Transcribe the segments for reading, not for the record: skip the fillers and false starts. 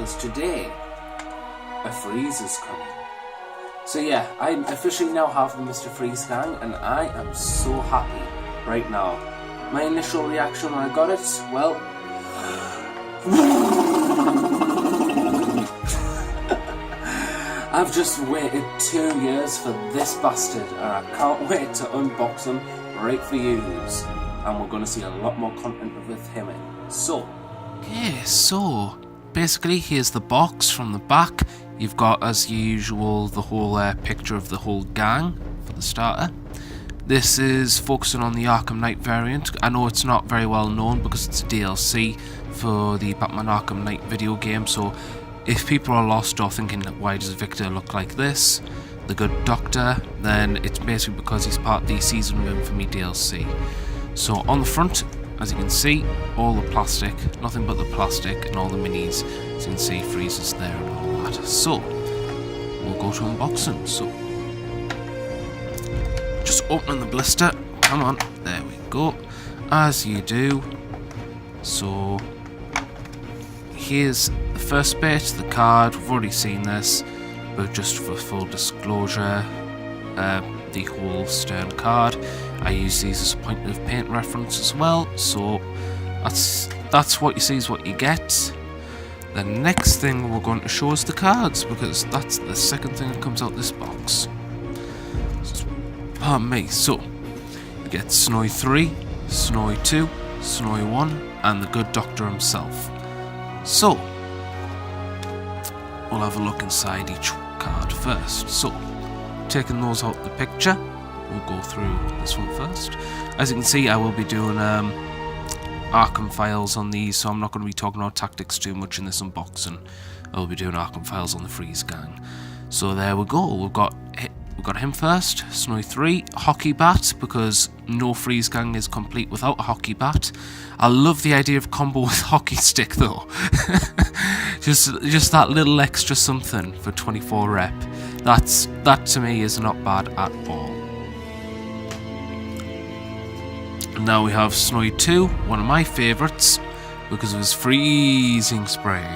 because today a freeze is coming. So yeah, I officially now have the Mr. Freeze gang, and I am so happy right now. My initial reaction when I got it, well, I've just waited 2 years for this bastard, and I can't wait to unbox him right for yous. And we're going to see a lot more content with him in. So, okay, so basically here's the box from the back. You've got, as usual, the whole picture of the whole gang for the starter. This is focusing on the Arkham Knight variant. I know it's not very well known because it's a DLC for the Batman Arkham Knight video game, so if people are lost or thinking, why does Victor look like this, the good doctor, then it's basically because he's part of the Season of Infamy DLC. So on the front, as you can see, all the plastic, nothing but the plastic, and all the minis, as you can see, Freeze is there and all that. So, we'll go to unboxing. So, just opening the blister, come on, there we go, as you do. So, here's the first bit, the card. We've already seen this, but just for full disclosure, the whole Stern card, I use these as a point of paint reference as well, so that's what you see is what you get. The next thing we're going to show is the cards, because that's the second thing that comes out this box. Pardon me. So you get Snowy 3, Snowy 2, Snowy 1, and the good doctor himself. So we'll have a look inside each card first. So taking those out of the picture, we'll go through this one first. As you can see, I will be doing Arkham Files on these, so I'm not going to be talking about tactics too much in this unboxing. I will be doing Arkham Files on the Freeze gang. So there we go. We've got him first, Snowy 3, hockey bat, because no Freeze gang is complete without a hockey bat. I love the idea of combo with hockey stick though. just that little extra something for 24 rep. That to me is not bad at all. And now we have Snowy 2, one of my favourites, because of his freezing spray.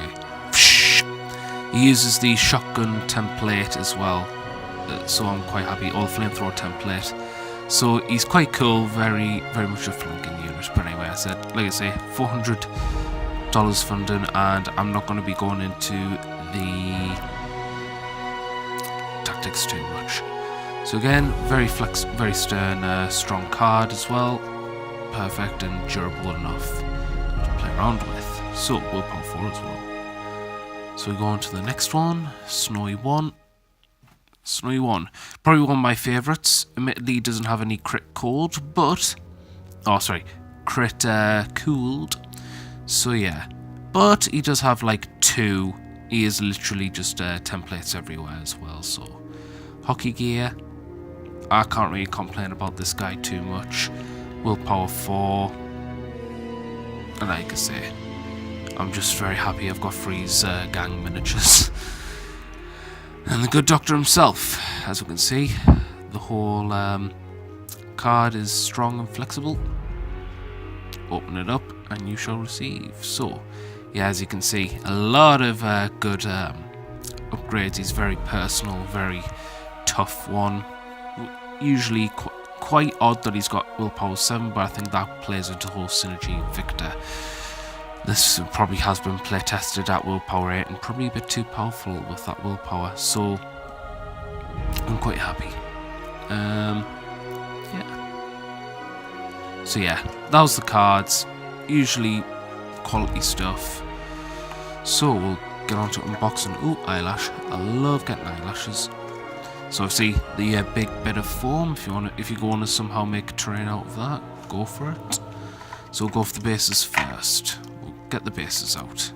He uses the shotgun template as well, so I'm quite happy, or the flamethrower template. So he's quite cool, very much a flanking unit. But anyway, like I say, $400 funding, and I'm not going to be going into the tactics too much. So again, very stern, strong card as well. Perfect and durable enough to play around with. So willpower 4 as well. So we go on to the next one, Snowy 1. Snowy 1, probably one of my favourites. Admittedly, he doesn't have any crit cooled, but crit cooled. So yeah, but he does have like 2. He is literally just templates everywhere as well. So hockey gear, I can't really complain about this guy too much. Willpower 4, and like I say, I'm just very happy I've got Freeze gang miniatures. And the good doctor himself, as we can see, the whole card is strong and flexible. Open it up and you shall receive. So yeah, as you can see, a lot of good upgrades. He's very personal, very tough one. Usually quite odd that he's got willpower 7, but I think that plays into the whole synergy of Victor. This probably has been play tested at willpower 8 and probably a bit too powerful with that willpower, so I'm quite happy. Yeah. So yeah, that was the cards. Usually quality stuff. So we'll get on to unboxing. Ooh, eyelash. I love getting eyelashes. So obviously the big bit of foam, if you want to somehow make a terrain out of that, go for it. So we'll go for the bases first. We'll get the bases out.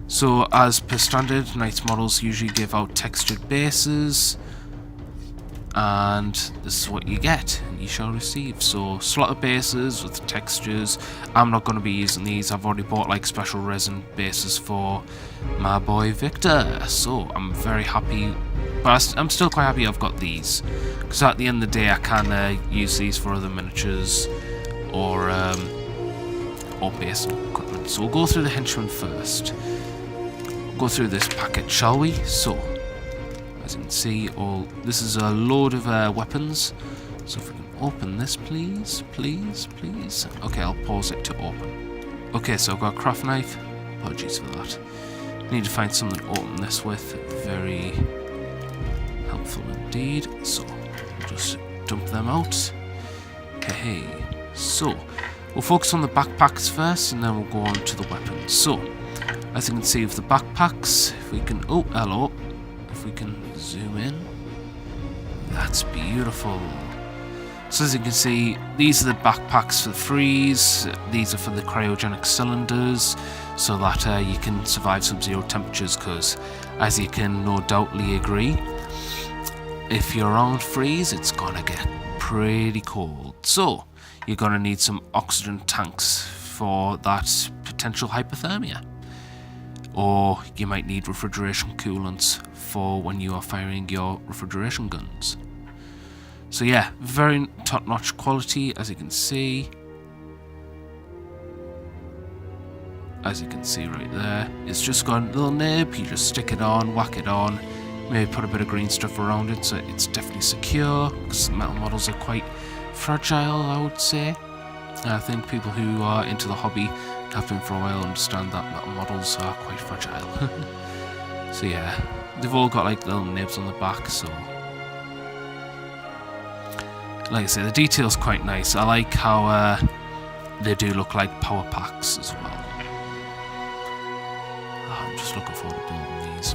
So as per standard, Knights models usually give out textured bases, and this is what you get, and you shall receive. So slotted bases with textures. I'm not going to be using these. I've already bought like special resin bases for my boy Victor, so I'm very happy. But I'm still quite happy I've got these, because at the end of the day I can use these for other miniatures or base equipment. So we'll go through the Henchmen first. go through this packet, shall we? So, as you can see, this is a load of weapons. So if we can open this, please, please, please. Okay, I'll pause it to open. Okay, so I've got a craft knife. Apologies for that. Need to find something to open this with. Very helpful indeed. So, we'll just dump them out. Hey, so we'll focus on the backpacks first, and then we'll go on to the weapons. So, as you can see with the backpacks, if we can, oh, hello, if we can zoom in, that's beautiful. So as you can see, these are the backpacks for the freeze, these are for the cryogenic cylinders, so that you can survive sub-zero temperatures, because as you can no doubtly agree, if you're on freeze, it's gonna get pretty cold. So, you're gonna need some oxygen tanks for that potential hypothermia. Or you might need refrigeration coolants for when you are firing your refrigeration guns. So yeah, very top-notch quality, as you can see. As you can see right there, it's just got a little nib, you just stick it on, whack it on, maybe put a bit of green stuff around it so it's definitely secure, because metal models are quite fragile, I would say. I think people who are into the hobby, have been for a while, understand that metal models are quite fragile. So yeah, they've all got like little nibs on the back, so like I say, the detail's quite nice. I like how they do look like power packs as well. Oh, I'm just looking forward to building these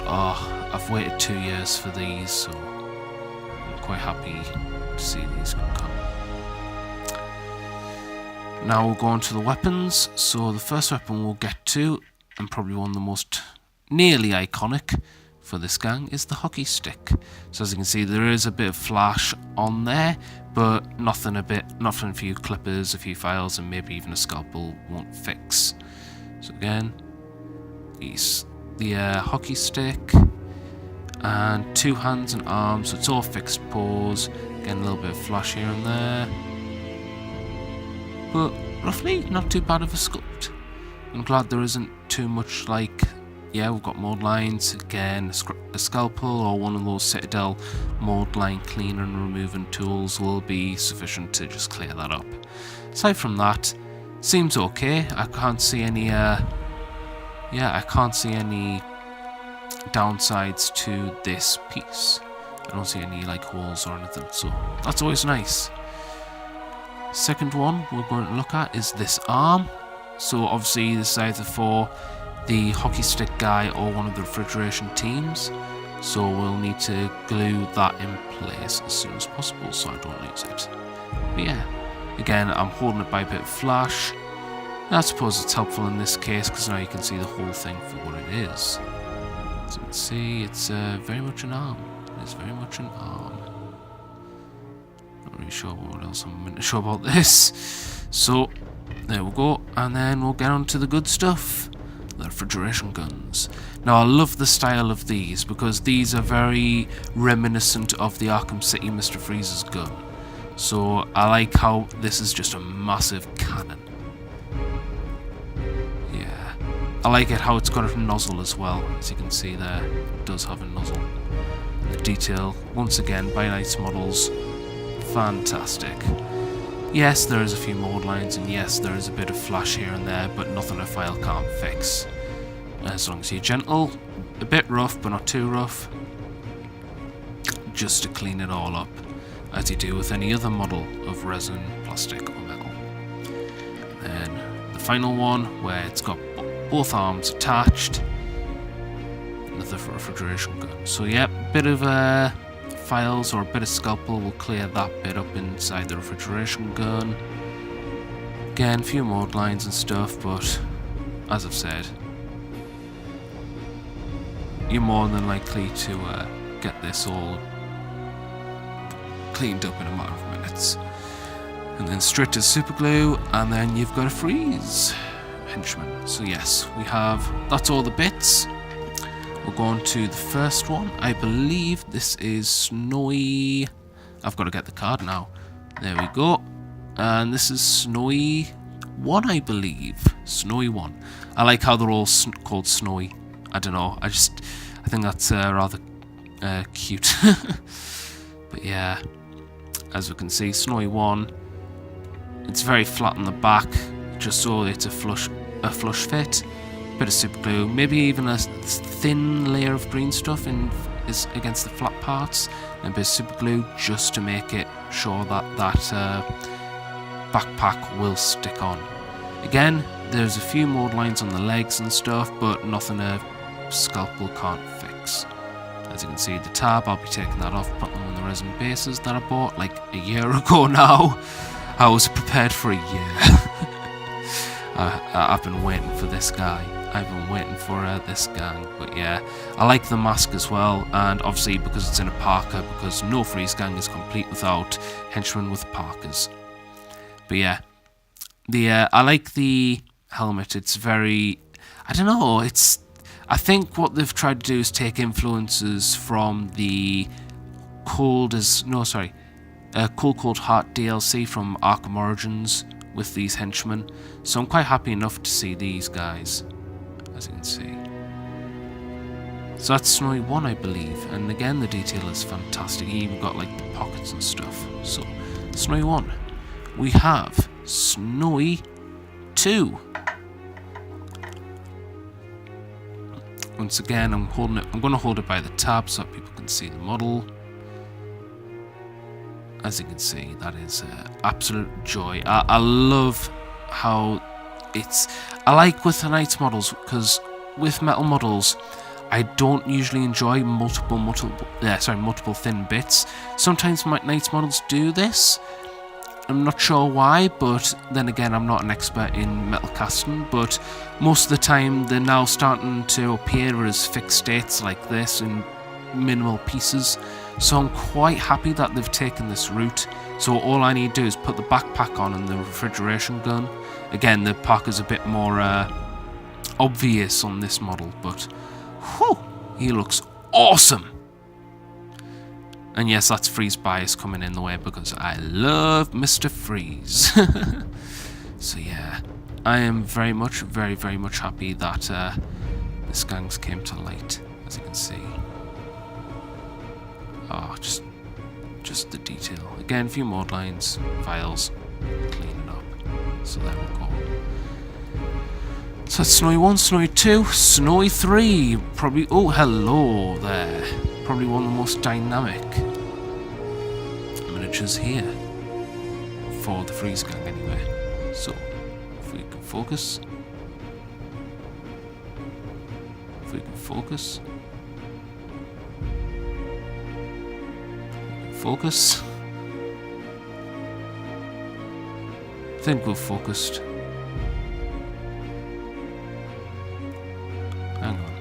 now. I've waited 2 years for these, so I'm quite happy to see these come. Now we'll go on to the weapons. So the first weapon we'll get to, and probably one of the most nearly iconic for this gang, is the hockey stick. So as you can see, there is a bit of flash on there, but nothing a few clippers, a few files, and maybe even a scalpel won't fix. So again, the hockey stick, and 2 hands and arms, so it's all fixed pose. Again, a little bit of flash here and there, but roughly not too bad of a sculpt. I'm glad there isn't too much like, yeah, we've got mold lines, again, a scalpel or one of those Citadel mold line cleaner and removing tools will be sufficient to just clear that up. Aside from that, seems okay. I can't see any, downsides to this piece. I don't see any like holes or anything, so that's always nice. Second one we're going to look at is this arm. So obviously this is either for the hockey stick guy or one of the refrigeration teams, so we'll need to glue that in place as soon as possible so I don't lose it. But yeah, again, I'm holding it by a bit of flash. I suppose it's helpful in this case because now you can see the whole thing for what it is. As you can see, it's very much an arm. It's very much an arm. Not really sure what else I'm going to show about this. So there we go, and then we'll get on to the good stuff. The refrigeration guns. Now I love the style of these because these are very reminiscent of the Arkham City Mr. Freeze's gun. So I like how this is just a massive cannon. Yeah, I like it how it's got a nozzle as well. As you can see there, it does have a nozzle. The detail, once again, by Nice Models, fantastic. Yes, there is a few mold lines, and yes, there is a bit of flash here and there, but nothing a file can't fix. As long as you're gentle, a bit rough, but not too rough, just to clean it all up, as you do with any other model of resin, plastic, or metal. Then the final one, where it's got both arms attached, another refrigeration gun. So yeah, bit of files or a bit of scalpel will clear that bit up inside the refrigeration gun. Again, a few mold lines and stuff, but as I've said, you're more than likely to get this all cleaned up in a matter of minutes. And then straight to super glue, and then you've got a freeze henchman. So yes, that's all the bits. We'll go on to the first one. I believe this is Snowy. I've got to get the card now. There we go. And this is Snowy 1, I believe. Snowy 1. I like how they're all called Snowy. I don't know. I think that's rather cute. But yeah, as we can see, Snowy 1. It's very flat on the back, just so it's a flush fit. Bit of super glue, maybe even a thin layer of green stuff is against the flat parts, and a bit of super glue just to make it sure that backpack will stick on. Again, there's a few mold lines on the legs and stuff, but nothing a scalpel can't fix. As you can see, the tab, I'll be taking that off, putting them on the resin bases that I bought like a year ago now. I was prepared for a year. I've been waiting for this guy. I've been waiting for this gang. But yeah, I like the mask as well, and obviously because it's in a parka, because no Freeze gang is complete without henchmen with parkas. But yeah, I like the helmet. It's very, I don't know, I think what they've tried to do is take influences from the Cold Cold Heart DLC from Arkham Origins with these henchmen. So I'm quite happy enough to see these guys, as you can see. So that's Snowy 1, I believe, and again the detail is fantastic. You even got like the pockets and stuff. So Snowy 1. We have Snowy 2. Once again, I'm going to hold it by the tab so that people can see the model. As you can see, that is absolute joy. I love how I like with the Knights models, because with metal models, I don't usually enjoy multiple thin bits. Sometimes my Knights models do this. I'm not sure why, but then again, I'm not an expert in metal casting, but most of the time they're now starting to appear as fixed states like this in minimal pieces. So I'm quite happy that they've taken this route. So all I need to do is put the backpack on and the refrigeration gun. Again, the parka's a bit more obvious on this model, but whew, he looks awesome. And yes, that's Freeze bias coming in the way because I love Mr. Freeze. So yeah, I am very much happy that this gang's came to light, as you can see. Oh, just the detail. Again, a few more lines, files, clean it up. So there we go. So that's Snowy 1, Snowy 2, Snowy 3. Probably, oh, hello there. Probably one of the most dynamic miniatures here. For the Freeze gang, anyway. So, if we can focus. Focus. I think we're focused. Hang on.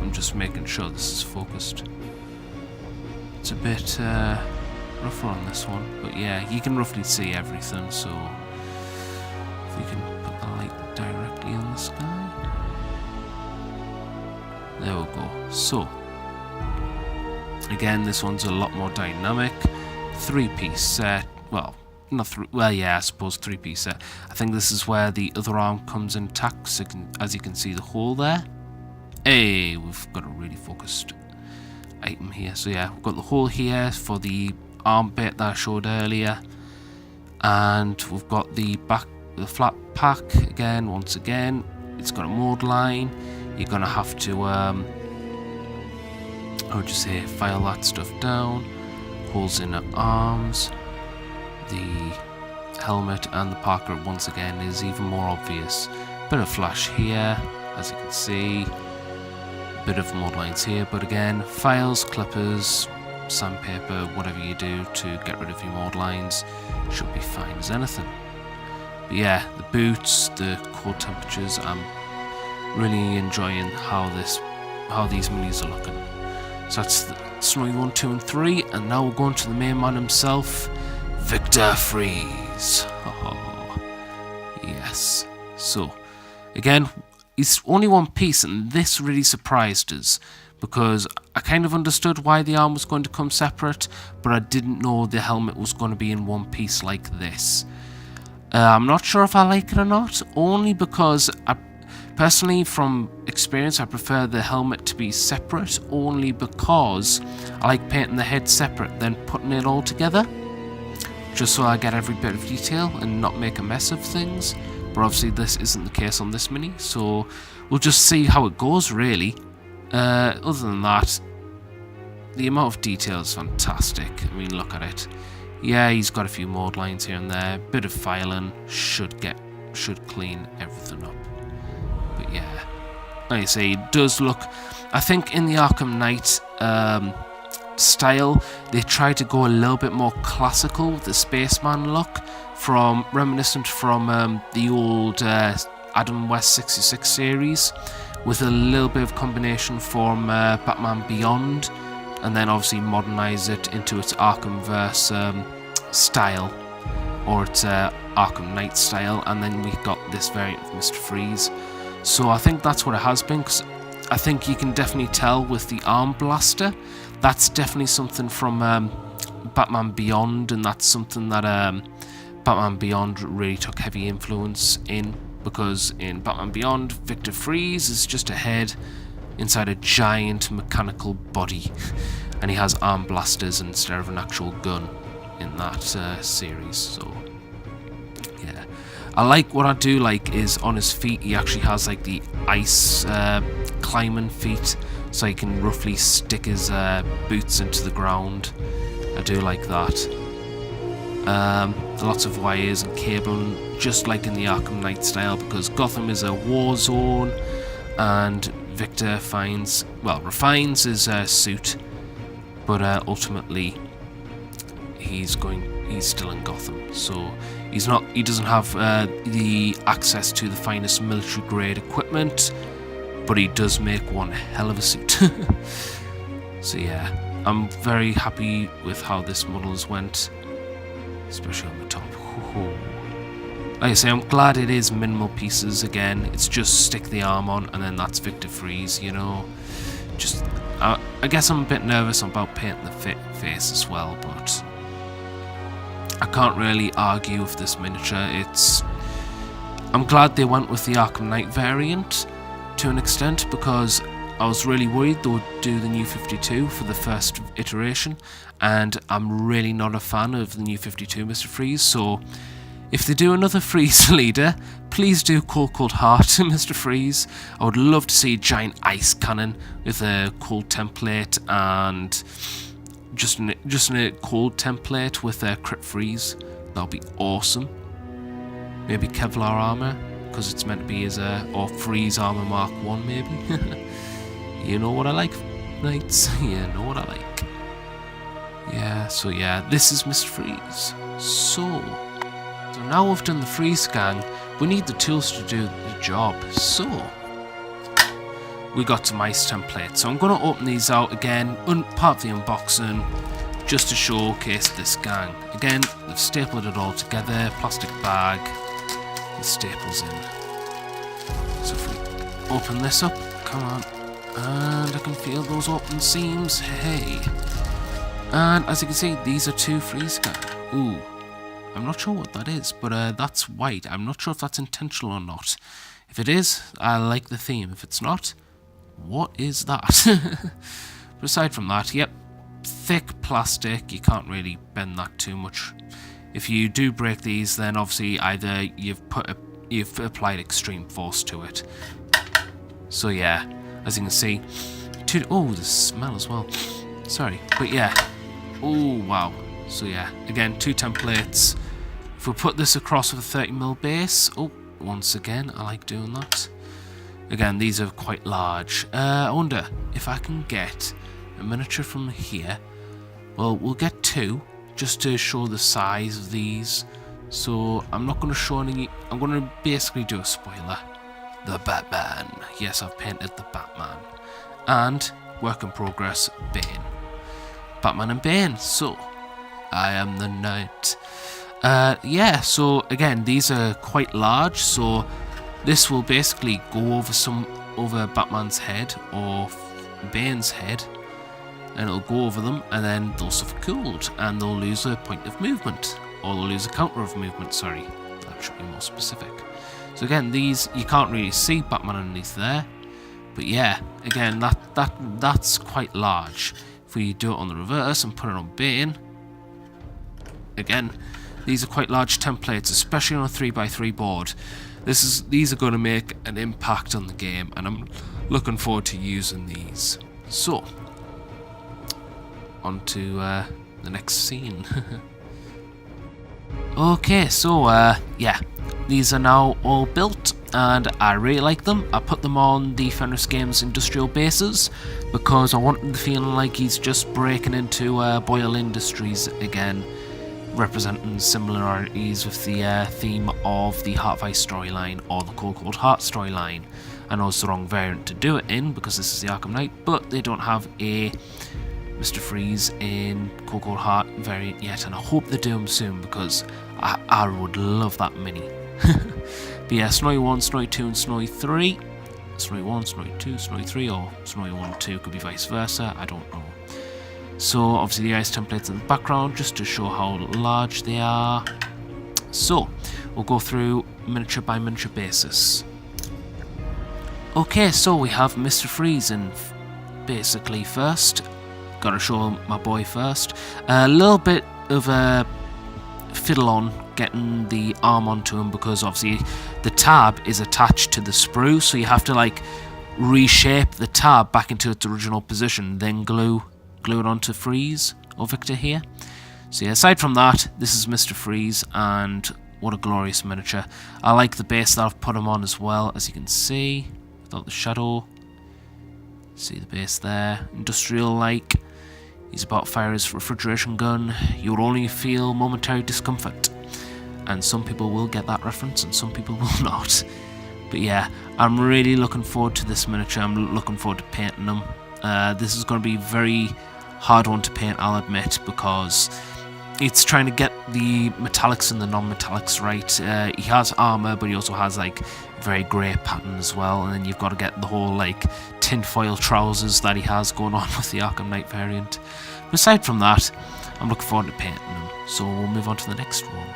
I'm just making sure this is focused. It's a bit rougher on this one, but yeah, you can roughly see everything, so if we can put the light directly on the sky. There we go. So, again, this one's a lot more dynamic. 3-piece set. Well, not three. Well, yeah, I suppose 3-piece set. I think this is where the other arm comes intact. So as you can see, the hole there. Hey, we've got a really focused item here. So yeah, we've got the hole here for the arm bit that I showed earlier, and we've got the flat pack again. Once again, it's got a mold line. You're gonna have to how would you say, file that stuff down. Holes in the arms, the helmet, and the parka once again is even more obvious. Bit of flash here, as you can see. Bit of mold lines here, but again, files, clippers, sandpaper, whatever you do to get rid of your mold lines should be fine as anything. But yeah, the boots, the cold temperatures, I'm really enjoying how these minis are looking. So that's the Snowy 1, 2, and 3, and now we're going to the main man himself, Mr.Freeze. Oh, yes. So, again, he's only one piece, and this really surprised us, because I kind of understood why the arm was going to come separate, but I didn't know the helmet was going to be in one piece like this. I'm not sure if I like it or not, only because personally, from experience, I prefer the helmet to be separate, only because I like painting the head separate, then putting it all together, just so I get every bit of detail and not make a mess of things. But obviously this isn't the case on this mini, so we'll just see how it goes, really. Other than that, the amount of detail is fantastic. I mean, look at it. Yeah, he's got a few mode lines here and there, bit of filing, should clean everything up. But yeah, like I say, it does look, I think in the Arkham Knight style, they tried to go a little bit more classical with the spaceman look, reminiscent from the old Adam West 66 series, with a little bit of combination from Batman Beyond, and then obviously modernise it into its Arkhamverse style, or its Arkham Knight style, and then we got this variant of Mr. Freeze. So I think that's what it has been, because I think you can definitely tell with the arm blaster, that's definitely something from Batman Beyond, and that's something that Batman Beyond really took heavy influence in, because in Batman Beyond, Victor Freeze is just a head inside a giant mechanical body, and he has arm blasters instead of an actual gun in that series. So yeah, what I do like is on his feet he actually has like the ice climbing feet, so he can roughly stick his boots into the ground. I do like that. Lots of wires and cabling, just like in the Arkham Knight style, because Gotham is a war zone, and Victor refines his suit, but ultimately he's still in Gotham, so he doesn't have the access to the finest military grade equipment, but he does make one hell of a suit. So yeah, I'm very happy with how this model has went, especially on the top. Like I say, I'm glad it is minimal pieces again. It's just stick the arm on and then that's Victor Freeze, you know. Just, I guess I'm a bit nervous about painting the face as well, but I can't really argue with this miniature. I'm glad they went with the Arkham Knight variant to an extent, because I was really worried they would do the New 52 for the first iteration, and I'm really not a fan of the New 52 Mr. Freeze, so if they do another Freeze leader, please do Cold Heart Mr. Freeze. I would love to see a giant ice cannon with a cold template, and just in a cold template with a crit freeze. That would be awesome. Maybe Kevlar armor, because it's meant to be as or Freeze armor Mark 1 maybe. You know what I like, Knights. You know what I like. Yeah, so yeah, this is Mr. Freeze. So now we've done the Freeze gang, we need the tools to do the job. So we got some ice templates. So I'm going to open these out again, part of the unboxing, just to showcase this gang. Again, they've stapled it all together, plastic bag, the staples in. So if we open this up, come on, and I can feel those open seams, hey. And as you can see, these are two Freeze gang. Ooh. I'm not sure what that is, but that's white. I'm not sure if that's intentional or not. If it is, I like the theme. If it's not, what is that? But aside from that, yep, thick plastic. You can't really bend that too much. If you do break these, then obviously either you've applied extreme force to it. So yeah, as you can see, oh, the smell as well. Sorry, but yeah. Oh wow. So yeah, again, two templates. If we put this across with a 30mm base, oh, once again, I like doing that. Again, these are quite large. I wonder if I can get a miniature from here. Well, we'll get two, just to show the size of these. So I'm not going to show any, I'm going to basically do a spoiler. The Batman. Yes, I've painted the Batman. And, work in progress, Bane. Batman and Bane, so I am the knight. Yeah, so again, these are quite large, so this will basically go over Batman's head or Bane's head, and it'll go over them, and then they'll suffer cold, and they'll lose a point of movement, or they'll lose a counter of movement, sorry. That should be more specific. So again, these, you can't really see Batman underneath there, but yeah, again, that's quite large. If we do it on the reverse and put it on Bane, again, these are quite large templates, especially on a 3x3 board. These are going to make an impact on the game, and I'm looking forward to using these. So, on to the next scene. Okay, so yeah, these are now all built, and I really like them. I put them on the Fenris Games industrial bases because I wanted the feeling like he's just breaking into Boyle Industries again, representing similarities with the theme of the Heart of Ice storyline or the Cold Heart storyline. I know it's the wrong variant to do it in because this is the Arkham Knight, but they don't have a Mr.Freeze in Cold Heart variant yet, and I hope they do them soon because I would love that mini. But yeah, Snowy 1, Snowy 2 and Snowy 3. Snowy 1, Snowy 2, Snowy 3, or Snowy 1 and 2, could be vice versa, I don't know. So obviously the ice templates in the background just to show how large they are. So we'll go through miniature by miniature basis. Okay, so we have Mr. Freeze in basically first. Gotta show my boy first. A little bit of a fiddle on getting the arm onto him because obviously the tab is attached to the sprue, so you have to like reshape the tab back into its original position, then glue it onto Freeze or Victor here. So yeah, aside from that, this is Mr. Freeze, and what a glorious miniature. I like the base that I've put him on as well, as you can see, without the shadow. See the base there, industrial like. He's about to fire his refrigeration gun. You'll only feel momentary discomfort. And some people will get that reference and some people will not. But yeah, I'm really looking forward to this miniature. I'm looking forward to painting them. This is going to be a very hard one to paint, I'll admit, because it's trying to get the metallics and the non-metallics right. He has armor, but he also has like very grey pattern as well, and then you've got to get the whole like tinfoil trousers that he has going on with the Arkham Knight variant. But aside from that, I'm looking forward to painting him, so we'll move on to the next one.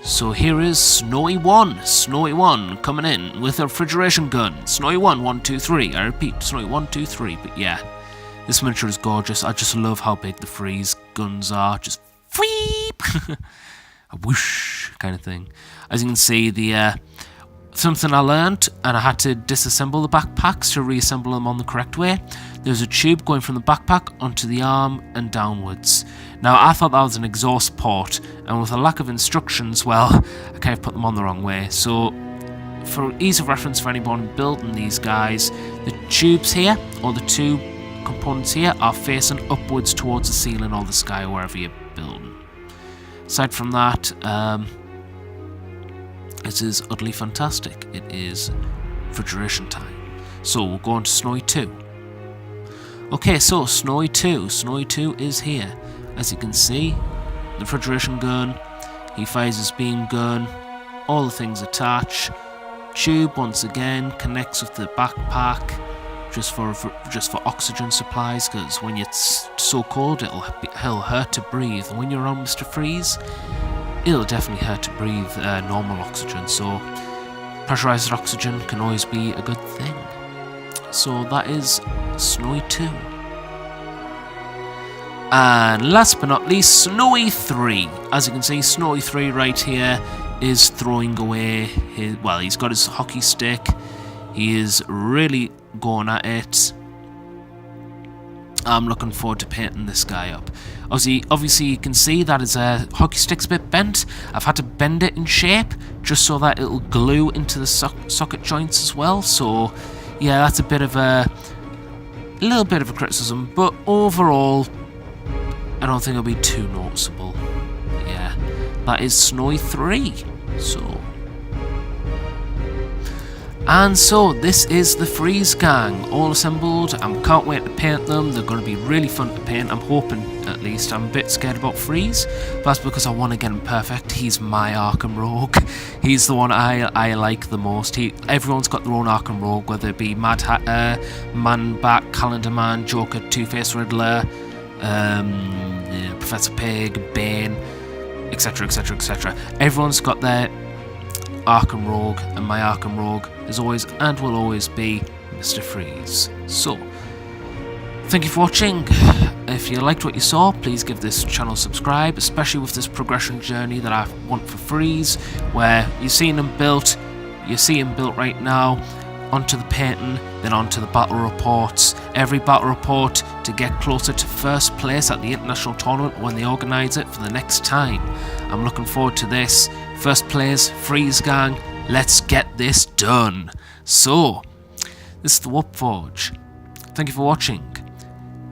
So here is Snowy 1 coming in with a refrigeration gun. Snowy 1, 1, 2, 3. I repeat, Snowy 1, 2, 3. But yeah, this miniature is gorgeous. I just love how big the Freeze guns are. Just Freep! A whoosh kind of thing. As you can see, the something I learned, and I had to disassemble the backpacks to reassemble them on the correct way. There's a tube going from the backpack onto the arm and downwards. Now, I thought that was an exhaust port, and with a lack of instructions, well, I kind of put them on the wrong way. So, for ease of reference for anyone building these guys, the tubes here, or the two components here, are facing upwards towards the ceiling or the sky, or wherever you're building. Aside from that, it is utterly fantastic. It is refrigeration time. So, we'll go on to Snowy 2. Okay, so Snowy 2. Snowy 2 is here. As you can see, the refrigeration gun, he fires his beam gun, all the things attach. Tube, once again, connects with the backpack, just for oxygen supplies, because when it's so cold, it'll hurt to breathe. And when you're on Mr. Freeze, it'll definitely hurt to breathe normal oxygen, so pressurized oxygen can always be a good thing. So that is Snowy 2. And last but not least, Snowy 3. As you can see, Snowy 3 right here is throwing away his, well, he's got his hockey stick. He is really going at it. I'm looking forward to painting this guy up. Obviously you can see that his hockey stick's a bit bent. I've had to bend it in shape just so that it'll glue into the socket joints as well. So yeah, that's a little bit of a criticism, but overall, I don't think it'll be too noticeable. But yeah, that is Snowy 3. So, And so this is the Freeze gang, all assembled. I can't wait to paint them. They're going to be really fun to paint. I'm hoping, at least. I'm a bit scared about Freeze, but that's because I want to get him perfect. He's my Arkham Rogue. He's the one I like the most. Everyone's got their own Arkham Rogue, whether it be Mad Hatter, Man Bat, Calendar Man, Joker, Two-Face Riddler, Professor Pig, Bane, etc, etc, etc. Everyone's got their Arkham Rogue, and my Arkham Rogue is always and will always be Mr. Freeze. So, thank you for watching. If you liked what you saw, please give this channel a subscribe, especially with this progression journey that I want for Freeze, where you've seen him built, you see him built right now, onto the painting, then onto the battle reports. Every battle report to get closer to first place at the international tournament when they organise it for the next time. I'm looking forward to this. First place, Freeze gang, let's get this done. So, this is the Warp Forge. Thank you for watching.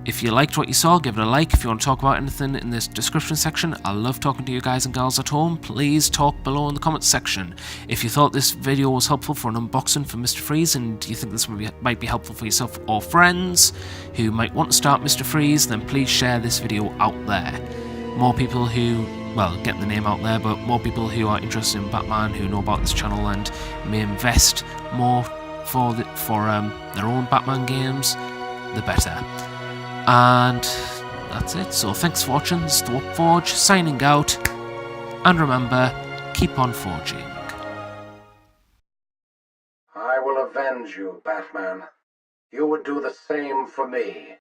If you liked what you saw, give it a like. If you want to talk about anything in this description section, I love talking to you guys and gals at home. Please talk below in the comments section. If you thought this video was helpful for an unboxing for Mr. Freeze, and you think this might be helpful for yourself or friends who might want to start Mr. Freeze, then please share this video out there. More people who, well, get the name out there, but more people who are interested in Batman, who know about this channel and may invest more for their own Batman games, the better. And that's it. So thanks for watching. This is the Warp Forge signing out. And remember, keep on forging. I will avenge you, Batman. You would do the same for me.